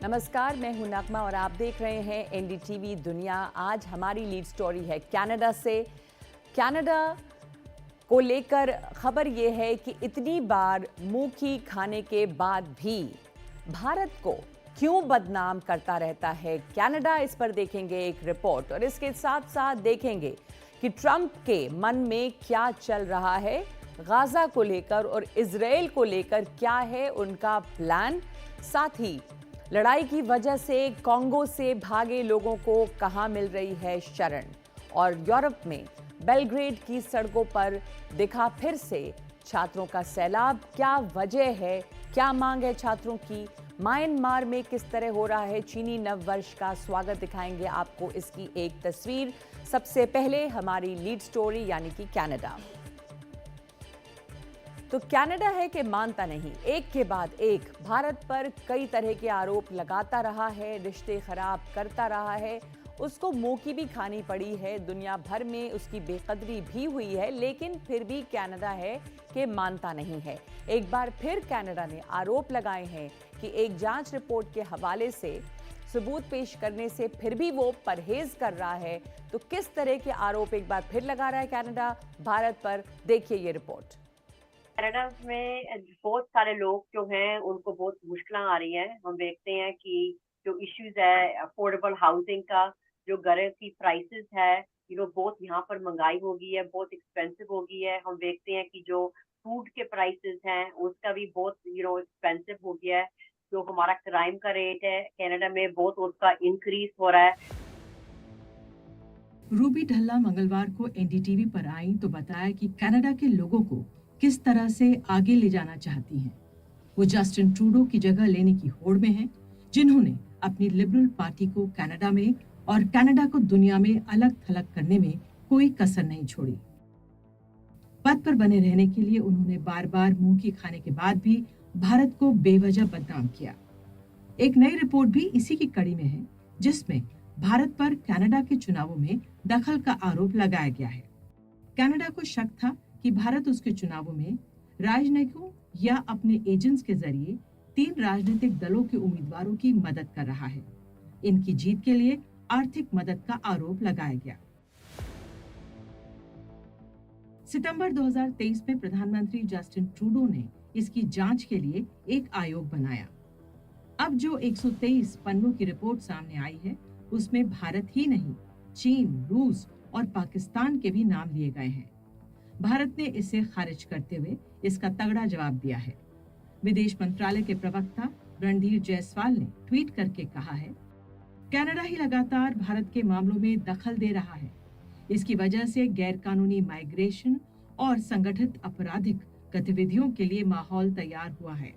नमस्कार, मैं हूं नगमा और आप देख रहे हैं एनडीटीवी दुनिया। आज हमारी लीड स्टोरी है कनाडा से। कनाडा को लेकर खबर यह है कि इतनी बार मुंह की खाने के बाद भी भारत को क्यों बदनाम करता रहता है कनाडा। इस पर देखेंगे एक रिपोर्ट और इसके साथ साथ देखेंगे कि ट्रंप के मन में क्या चल रहा है गाजा को लेकर और इजराइल को लेकर, क्या है उनका प्लान। साथ ही लड़ाई की वजह से कॉन्गो से भागे लोगों को कहां मिल रही है शरण। और यूरोप में बेलग्रेड की सड़कों पर दिखा फिर से छात्रों का सैलाब। क्या वजह है, क्या मांग है छात्रों की। म्यांमार में किस तरह हो रहा है चीनी नव वर्ष का स्वागत, दिखाएंगे आपको इसकी एक तस्वीर। सबसे पहले हमारी लीड स्टोरी यानी कि कनाडा। तो कनाडा है कि मानता नहीं, एक के बाद एक भारत पर कई तरह के आरोप लगाता रहा है, रिश्ते खराब करता रहा है, उसको मुंह की भी खानी पड़ी है, दुनिया भर में उसकी बेकदरी भी हुई है, लेकिन फिर भी कनाडा है कि मानता नहीं है। एक बार फिर कनाडा ने आरोप लगाए हैं कि एक जांच रिपोर्ट के हवाले से सबूत पेश करने से फिर भी वो परहेज कर रहा है। तो किस तरह के आरोप एक बार फिर लगा रहा है कनाडा भारत पर, देखिए ये रिपोर्ट। कनाडा में बहुत सारे लोग जो हैं उनको बहुत मुश्किलें आ रही हैं। हम देखते हैं कि जो इश्यूज है अफोर्डेबल हाउसिंग का, जो घर की प्राइसेस है, बहुत यहाँ पर महंगाई हो गई है, बहुत एक्सपेंसिव हो गई है। हम देखते हैं कि जो फूड के प्राइसेस हैं उसका भी बहुत एक्सपेंसिव हो गया है। जो हमारा क्राइम का रेट है कनाडा में बहुत उसका इंक्रीज हो रहा है। रूबी ढल्ला मंगलवार को एनडीटीवी पर आई तो बताया कि कनाडा के लोगों को किस तरह से आगे ले जाना चाहती हैं। वो जस्टिन ट्रूडो की जगह लेने की होड़ में हैं, जिन्होंने अपनी लिबरल पार्टी को कनाडा में और कनाडा को दुनिया में अलग थलग करने में कोई कसर नहीं छोड़ी। पद पर बने रहने के लिए उन्होंने बार बार मुंह की खाने के बाद भी भारत को बेवजह बदनाम किया। एक नई रिपोर्ट भी इसी की कड़ी में है, जिसमें भारत पर कनाडा के चुनावों में दखल का आरोप लगाया गया है। कनाडा को शक था कि भारत उसके चुनावों में राजनयिकों या अपने एजेंट्स के जरिए 3 राजनीतिक दलों के उम्मीदवारों की मदद कर रहा है। इनकी जीत के लिए आर्थिक मदद का आरोप लगाया गया। सितंबर 2023 में प्रधानमंत्री जस्टिन ट्रूडो ने इसकी जांच के लिए एक आयोग बनाया। अब जो 123 पन्नों की रिपोर्ट सामने आई है, उसमें भारत ही नहीं, चीन, रूस और पाकिस्तान के भी नाम लिए गए हैं। भारत ने इसे खारिज करते हुए इसका तगड़ा जवाब दिया है। विदेश मंत्रालय के प्रवक्ता रणधीर जायसवाल ने ट्वीट करके कहा है, कनाडा ही लगातार भारत के मामलों में दखल दे रहा है। इसकी वजह से गैरकानूनी माइग्रेशन और संगठित आपराधिक गतिविधियों के लिए माहौल तैयार हुआ है।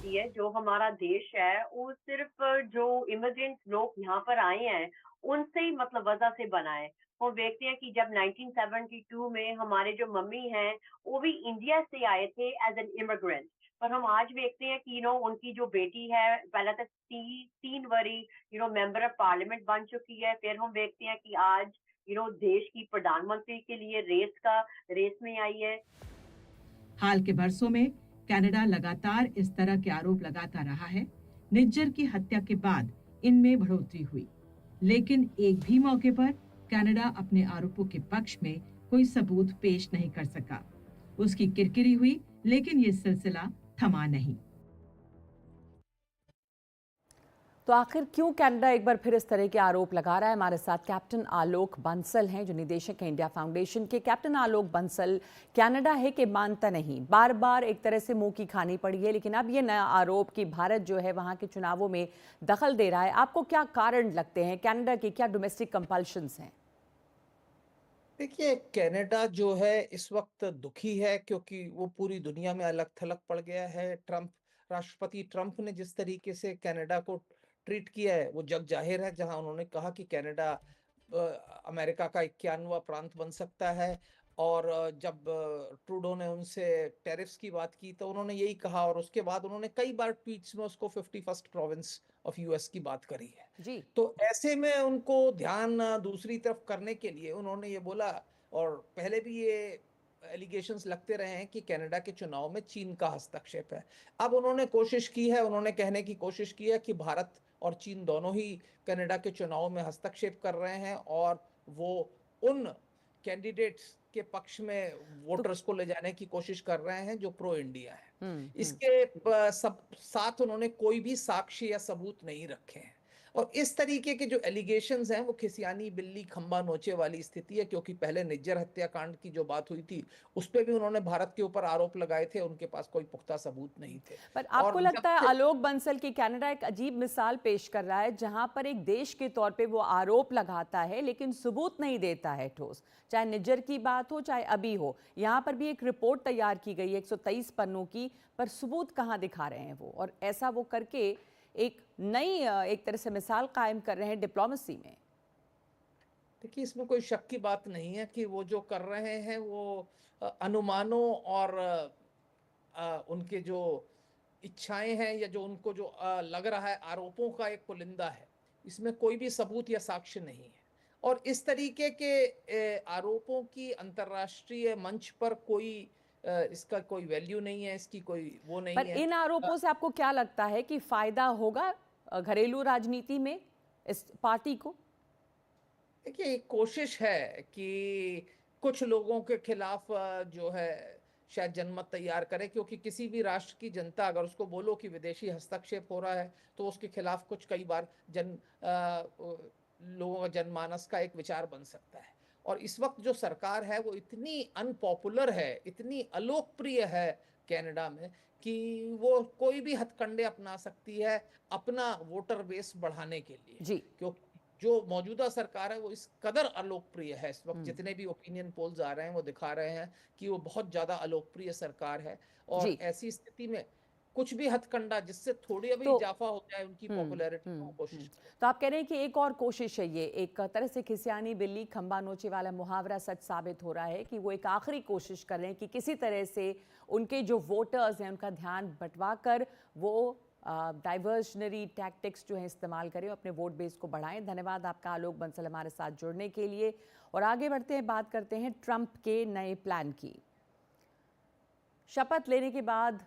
है जो हमारा देश है वो सिर्फ जो इमिग्रेंट लोग यहाँ पर आए हैं उनसे ही मतलब वजह से बना है। वो देखते हैं कि जब 1972 में हमारे जो मम्मी हैं वो भी इंडिया से आए थे एज एन इमिग्रेंट। पर हम आज देखते हैं कि उनकी जो बेटी है पहले तक 3 बारी मेंबर ऑफ पार्लियामेंट बन चुकी है। फिर हम देखते हैं कि आज देश की प्रधानमंत्री के लिए रेस में आई है। हाल के बरसों में कनाडा लगातार इस तरह के आरोप लगाता रहा है। निज्जर की हत्या के बाद इनमें बढ़ोतरी हुई, लेकिन एक भी मौके पर कनाडा अपने आरोपों के पक्ष में कोई सबूत पेश नहीं कर सका। उसकी किरकिरी हुई, लेकिन ये सिलसिला थमा नहीं। तो आखिर क्यों कनाडा एक बार फिर इस तरह के आरोप लगा रहा है। हमारे साथ कैप्टन आलोक बंसल हैं, जो निदेशक हैं इंडिया फाउंडेशन के। कैप्टन आलोक बंसल, कनाडा है कि मानता नहीं, बार बार एक तरह से मुंह की खानी पड़ी है, लेकिन अब ये नया आरोप कि भारत जो है वहां के चुनावों में दखल दे रहा है। आपको क्या कारण लगते हैं, कनाडा की क्या डोमेस्टिक कंपल्शंस हैं? देखिए, कनाडा जो है इस वक्त दुखी है क्योंकि वो पूरी दुनिया में अलग थलग पड़ गया है। राष्ट्रपति ट्रंप ने जिस तरीके से कनाडा को ट्रीट किया है वो जग जाहिर है। जहां उन्होंने कहा कि कनाडा अमेरिका का 51वां प्रांत बन सकता है। और जब ट्रूडो ने उनसे टैरिफ्स की बात की तो उन्होंने यही कहा, और उसके बाद उन्होंने कई बार ट्वीट्स में उसको 51st प्रोविंस ऑफ यूएस की बात करी है। जी। तो ऐसे में उनको ध्यान दूसरी तरफ करने के लिए उन्होंने ये बोला, और पहले भी ये एलिगेशंस लगते रहे हैं कि कनाडा के चुनाव में चीन का हस्तक्षेप है। अब उन्होंने कोशिश की है, उन्होंने कहने की कोशिश की है कि भारत और चीन दोनों ही कनाडा के चुनाव में हस्तक्षेप कर रहे हैं और वो उन कैंडिडेट्स के पक्ष में वोटर्स को ले जाने की कोशिश कर रहे हैं जो प्रो इंडिया है। इसके सब साथ उन्होंने कोई भी साक्ष्य या सबूत नहीं रखे हैं और इस तरीके के जो एलिगेशंस हैं वो खिसियानी बिल्ली खंबा नोचे वाली स्थिति है, क्योंकि पहले निज्जर हत्याकांड की जो बात हुई थी उस पे भी उन्होंने भारत के ऊपर आरोप लगाए थे, उनके पास कोई पुख्ता सबूत नहीं थे। पर आपको लगता है आलोक बंसल की कनाडा एक अजीब मिसाल पेश कर रहा है जहां पर एक देश के तौर पे वो आरोप लगाता है लेकिन सबूत नहीं देता है ठोस, चाहे निज्जर की बात हो चाहे अभी हो। यहाँ पर भी एक रिपोर्ट तैयार की गई है 123 पन्नों की, पर सबूत कहाँ दिखा रहे हैं वो, और ऐसा वो करके एक नई एक तरह से मिसाल कायम कर रहे हैं डिप्लोमेसी में। देखिए, इसमें कोई शक की बात नहीं है कि वो जो कर रहे हैं वो अनुमानों और उनके जो इच्छाएं हैं या जो उनको जो लग रहा है आरोपों का एक पुलिंदा है। इसमें कोई भी सबूत या साक्ष्य नहीं है और इस तरीके के आरोपों की अंतर्राष्ट्रीय मंच पर कोई इसका कोई वैल्यू नहीं है, इसकी कोई वो नहीं पर है। इन आरोपों से आपको क्या लगता है कि फायदा होगा घरेलू राजनीति में इस पार्टी को? देखिए, एक कोशिश है कि कुछ लोगों के खिलाफ जो है शायद जनमत तैयार करे, क्योंकि किसी भी राष्ट्र की जनता अगर उसको बोलो कि विदेशी हस्तक्षेप हो रहा है तो उसके खिलाफ कुछ कई बार लोगों का जनमानस का एक विचार बन सकता है। और इस वक्त जो सरकार है वो इतनी अनपॉपुलर है, इतनी अलोकप्रिय है कनाडा में कि वो कोई भी हथकंडे अपना सकती है अपना वोटर बेस बढ़ाने के लिए। जी, क्योंकि जो मौजूदा सरकार है वो इस कदर अलोकप्रिय है, इस वक्त जितने भी ओपिनियन पोल्स आ रहे हैं वो दिखा रहे हैं कि वो बहुत ज्यादा अलोकप्रिय सरकार है। और जी। ऐसी स्थिति में कुछ भी हथकंडा जिससे थोड़ी अभी तो इजाफा हो जाए उनकी पॉपुलैरिटी को कोशिश करें। तो आप कह रहे हैं कि एक और कोशिश है, ये एक तरह से खिसियानी बिल्ली खंबा नोचे वाला मुहावरा सच साबित हो रहा है कि वो एक आखिरी कोशिश कर रहे हैं कि किसी तरह से उनके जो वोटर्स हैं उनका ध्यान बंटवा कर वो डाइवर्शनरी टैक्टिक्स जो है इस्तेमाल करें, अपने वोट बेस को बढ़ाएं। धन्यवाद आपका आलोक बंसल हमारे साथ जुड़ने के लिए। और आगे बढ़ते हैं, बात करते हैं ट्रंप के नए प्लान की। शपथ लेने के बाद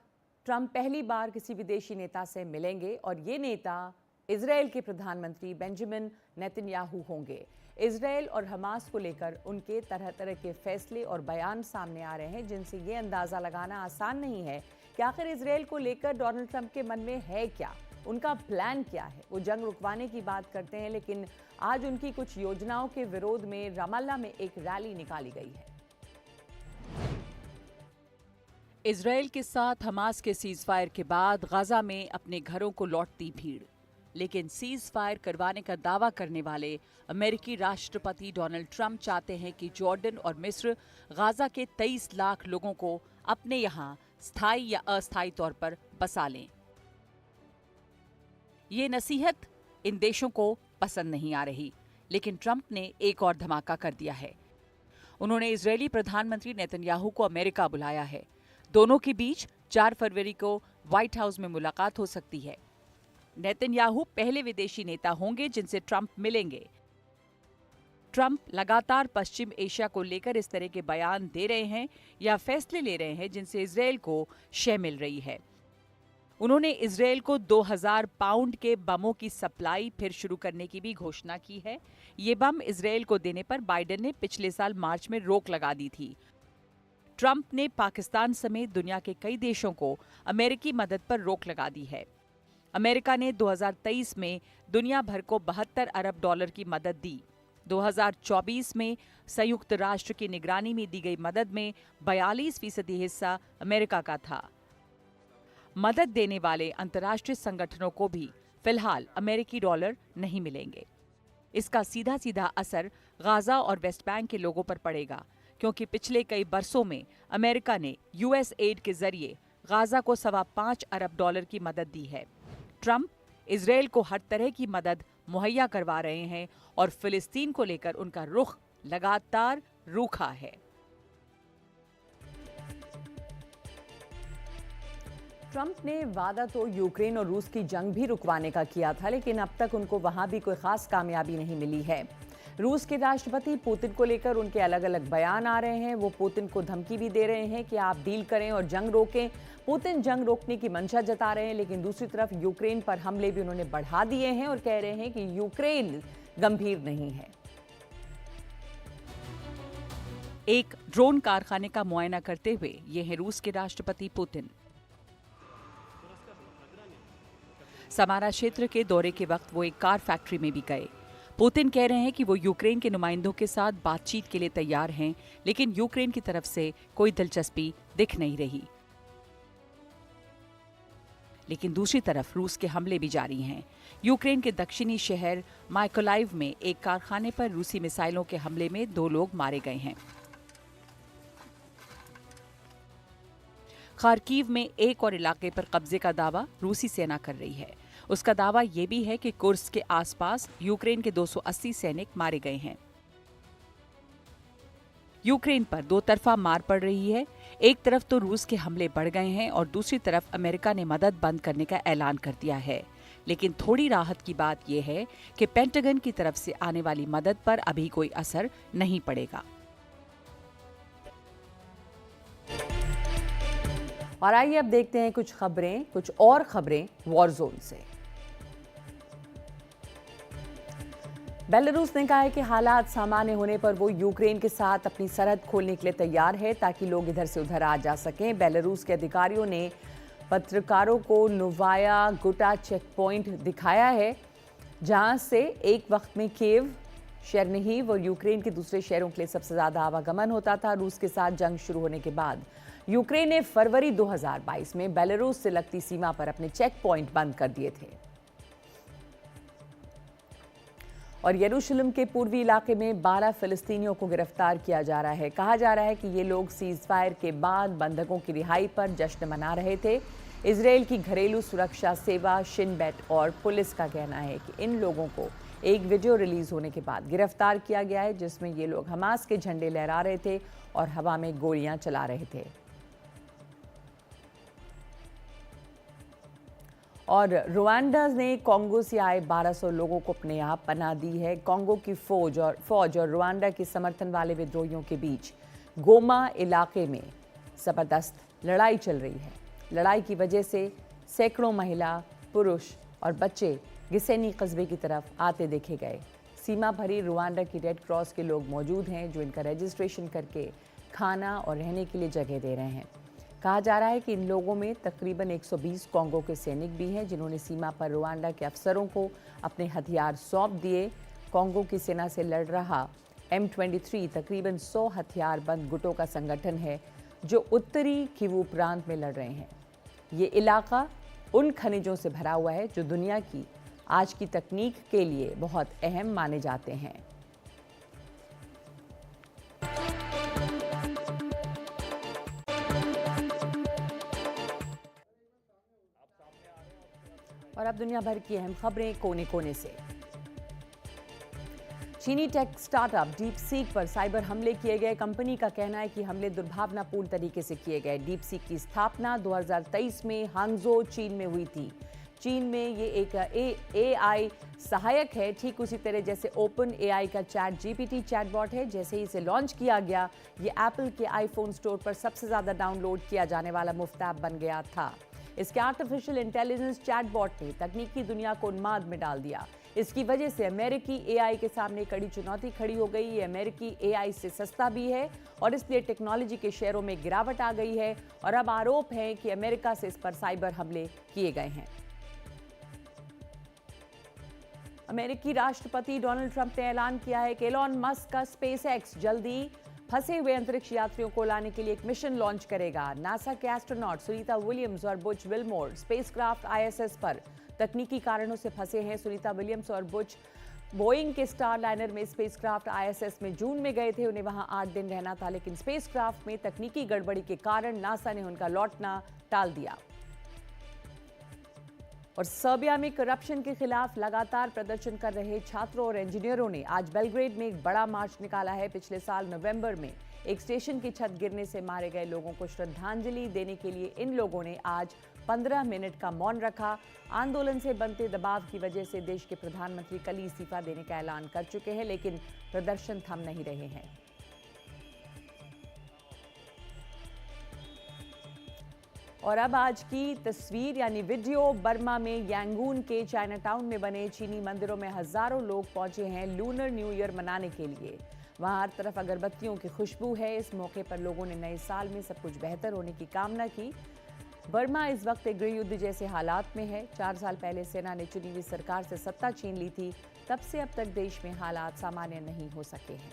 ट्रंप पहली बार किसी विदेशी नेता से मिलेंगे और ये नेता इजराइल के प्रधानमंत्री बेंजामिन नेतन्याहू होंगे। इजराइल और हमास को लेकर उनके तरह तरह के फैसले और बयान सामने आ रहे हैं जिनसे ये अंदाज़ा लगाना आसान नहीं है कि आखिर इजराइल को लेकर डोनाल्ड ट्रंप के मन में है क्या, उनका प्लान क्या है। वो जंग रुकवाने की बात करते हैं, लेकिन आज उनकी कुछ योजनाओं के विरोध में रामल्ला में एक रैली निकाली गई है। इजराइल के साथ हमास के सीज फायर के बाद गाजा में अपने घरों को लौटती भीड़, लेकिन सीज फायर करवाने का दावा करने वाले अमेरिकी राष्ट्रपति डोनाल्ड ट्रंप चाहते हैं कि जॉर्डन और मिस्र गाजा के 23 लाख लोगों को अपने यहाँ स्थायी या अस्थायी तौर पर बसा लें। ये नसीहत इन देशों को पसंद नहीं आ रही, लेकिन ट्रंप ने एक और धमाका कर दिया है। उन्होंने इजरायली प्रधानमंत्री नेतन्याहू को अमेरिका बुलाया है। दोनों के बीच 4 फरवरी को व्हाइट हाउस में मुलाकात हो सकती है। नेतन्याहू पहले विदेशी नेता होंगे जिनसे ट्रंप मिलेंगे। ट्रंप लगातार पश्चिम एशिया को लेकर इस तरह के बयान दे रहे हैं या फैसले ले रहे हैं जिनसे इजरायल को शय मिल रही है। उन्होंने इजरायल को 2000 पाउंड के बमों की सप्लाई फिर शुरू करने की भी घोषणा की है। ये बम इजरायल को देने पर बाइडेन ने पिछले साल मार्च में रोक लगा दी थी। ट्रंप ने पाकिस्तान समेत दुनिया के कई देशों को अमेरिकी मदद पर रोक लगा दी है। अमेरिका ने 2023 में दुनिया भर को 72 अरब डॉलर की मदद दी। 2024 में संयुक्त राष्ट्र की निगरानी में दी गई मदद में 42% हिस्सा अमेरिका का था। मदद देने वाले अंतर्राष्ट्रीय संगठनों को भी फिलहाल अमेरिकी डॉलर नहीं मिलेंगे। इसका सीधा सीधा असर गाजा और वेस्ट बैंक के लोगों पर पड़ेगा, क्योंकि पिछले कई बरसों में अमेरिका ने यूएस एड के जरिए गाजा को 5.25 अरब डॉलर की मदद दी है। ट्रंप इजरायल को हर तरह की मदद मुहैया करवा रहे हैं और फिलिस्तीन को लेकर उनका रुख लगातार रूखा है। ट्रंप ने वादा तो यूक्रेन और रूस की जंग भी रुकवाने का किया था, लेकिन अब तक उनको वहां भी कोई खास कामयाबी नहीं मिली है। रूस के राष्ट्रपति पुतिन को लेकर उनके अलग अलग बयान आ रहे हैं। वो पुतिन को धमकी भी दे रहे हैं कि आप डील करें और जंग रोकें। पुतिन जंग रोकने की मंशा जता रहे हैं, लेकिन दूसरी तरफ यूक्रेन पर हमले भी उन्होंने बढ़ा दिए हैं और कह रहे हैं कि यूक्रेन गंभीर नहीं है। एक ड्रोन कारखाने का मुआयना करते हुए ये हैं रूस के राष्ट्रपति पुतिन। समारा क्षेत्र के दौरे के वक्त वो एक कार फैक्ट्री में भी गए। पुतिन कह रहे हैं कि वो यूक्रेन के नुमाइंदों के साथ बातचीत के लिए तैयार हैं, लेकिन यूक्रेन की तरफ से कोई दिलचस्पी दिख नहीं रही। लेकिन दूसरी तरफ रूस के हमले भी जारी हैं। यूक्रेन के दक्षिणी शहर माइकोलाइव में एक कारखाने पर रूसी मिसाइलों के हमले में 2 लोग मारे गए हैं। खार्कीव में एक और इलाके पर कब्जे का दावा रूसी सेना कर रही है। उसका दावा यह भी है कि कुर्स्क के आसपास यूक्रेन के 280 सैनिक मारे गए हैं। यूक्रेन पर 2 तरफा मार पड़ रही है। एक तरफ तो रूस के हमले बढ़ गए हैं और दूसरी तरफ अमेरिका ने मदद बंद करने का ऐलान कर दिया है। लेकिन थोड़ी राहत की बात यह है कि पेंटागन की तरफ से आने वाली मदद पर अभी कोई असर नहीं पड़ेगा। और आइए अब देखते हैं कुछ और खबरें वॉर जोन से। बेलारूस ने कहा है कि हालात सामान्य होने पर वो यूक्रेन के साथ अपनी सरहद खोलने के लिए तैयार है ताकि लोग इधर से उधर आ जा सकें। बेलारूस के अधिकारियों ने पत्रकारों को नोवाया गुटा चेक पॉइंट दिखाया है, जहां से एक वक्त में कीव, शेरनिहिव और यूक्रेन के दूसरे शहरों के लिए सबसे ज्यादा आवागमन होता था। रूस के साथ जंग शुरू होने के बाद यूक्रेन ने फरवरी 2022 में बेलारूस से लगती सीमा पर अपने चेक पॉइंट बंद कर दिए थे। और यरूशलेम के पूर्वी इलाके में 12 फिलिस्तीनियों को गिरफ्तार किया जा रहा है। कहा जा रहा है कि ये लोग सीज फायर के बाद बंधकों की रिहाई पर जश्न मना रहे थे। इजराइल की घरेलू सुरक्षा सेवा शिन बेट और पुलिस का कहना है कि इन लोगों को एक वीडियो रिलीज होने के बाद गिरफ्तार किया गया है, जिसमें ये लोग हमास के झंडे लहरा रहे थे और हवा में गोलियां चला रहे थे। और रुवांडा ने कॉन्गो से आए 1200 लोगों को अपने यहाँ पनाह दी है। कॉन्गो की फौज और रुवांडा के समर्थन वाले विद्रोहियों के बीच गोमा इलाके में जबरदस्त लड़ाई चल रही है। लड़ाई की वजह से सैकड़ों महिला, पुरुष और बच्चे गिसेनी कस्बे की तरफ आते देखे गए। सीमा भरी रुवांडा की रेड क्रॉस के लोग मौजूद हैं, जो इनका रजिस्ट्रेशन करके खाना और रहने के लिए जगह दे रहे हैं। कहा जा रहा है कि इन लोगों में तकरीबन 120 कॉन्गो के सैनिक भी हैं, जिन्होंने सीमा पर रुवांडा के अफसरों को अपने हथियार सौंप दिए। कॉन्गो की सेना से लड़ रहा M23 तकरीबन 100 हथियारबंद गुटों का संगठन है, जो उत्तरी किवू प्रांत में लड़ रहे हैं। ये इलाका उन खनिजों से भरा हुआ है जो दुनिया की आज की तकनीक के लिए बहुत अहम माने जाते हैं। और अब दुनिया भर की अहम खबरें कोने कोने से। चीनी टेक स्टार्टअप डीप सीक पर साइबर हमले किए गए। कंपनी का कहना है कि हमले दुर्भावनापूर्ण तरीके से किए गए। डीप सीक की स्थापना 2023 में हांगझो, चीन में हुई थी। चीन में ये एक AI सहायक है, ठीक उसी तरह जैसे ओपन AI का ChatGPT चैटबॉट है। जैसे ही इसे लॉन्च किया गया, ये एप्पल के आईफोन स्टोर पर सबसे ज़्यादा डाउनलोड किया जाने वाला मुफ्त ऐप बन गया था। इसके आर्टिफिशियल इंटेलिजेंस चैटबॉट ने तकनीकी दुनिया को उन्माद में डाल दिया। इसकी वजह से अमेरिकी AI के सामने कड़ी चुनौती खड़ी हो गई। ये अमेरिकी AI से सस्ता भी है और इसलिए टेक्नोलॉजी के शेयरों में गिरावट आ गई है। और अब आरोप है कि अमेरिका से इस पर साइबर हमले किए गए हैं। अमेरिकी राष्ट्रपति डोनाल्ड ट्रंप ने ऐलान किया है कि एलॉन मस्क का SpaceX जल्दी फंसे हुए अंतरिक्ष यात्रियों को लाने के लिए एक मिशन लॉन्च करेगा। नासा के एस्ट्रोनॉट सुनीता विलियम्स और बुच विल्मोर स्पेसक्राफ्ट ISS पर तकनीकी कारणों से फंसे हैं। सुनीता विलियम्स और बुच बोइंग के स्टार लाइनर में स्पेसक्राफ्ट ISS में जून में गए थे। उन्हें वहां 8 दिन रहना था, लेकिन स्पेसक्राफ्ट में तकनीकी गड़बड़ी के कारण नासा ने उनका लौटना टाल दिया। और सर्बिया में करप्शन के खिलाफ लगातार प्रदर्शन कर रहे छात्रों और इंजीनियरों ने आज बेलग्रेड में एक बड़ा मार्च निकाला है। पिछले साल नवंबर में एक स्टेशन की छत गिरने से मारे गए लोगों को श्रद्धांजलि देने के लिए इन लोगों ने आज 15 मिनट का मौन रखा। आंदोलन से बनते दबाव की वजह से देश के प्रधानमंत्री कल ही इस्तीफा देने का ऐलान कर चुके हैं, लेकिन प्रदर्शन थम नहीं रहे हैं। और अब आज की तस्वीर यानी वीडियो। बर्मा में यांगून के चाइनाटाउन में बने चीनी मंदिरों में हजारों लोग पहुंचे हैं लूनर न्यू ईयर मनाने के लिए। वहां हर तरफ अगरबत्तियों की खुशबू है। इस मौके पर लोगों ने नए साल में सब कुछ बेहतर होने की कामना की। बर्मा इस वक्त एक गृह युद्ध जैसे हालात में है। 4 साल पहले सेना ने चुनी हुई सरकार से सत्ता छीन ली थी। तब से अब तक देश में हालात सामान्य नहीं हो सके हैं।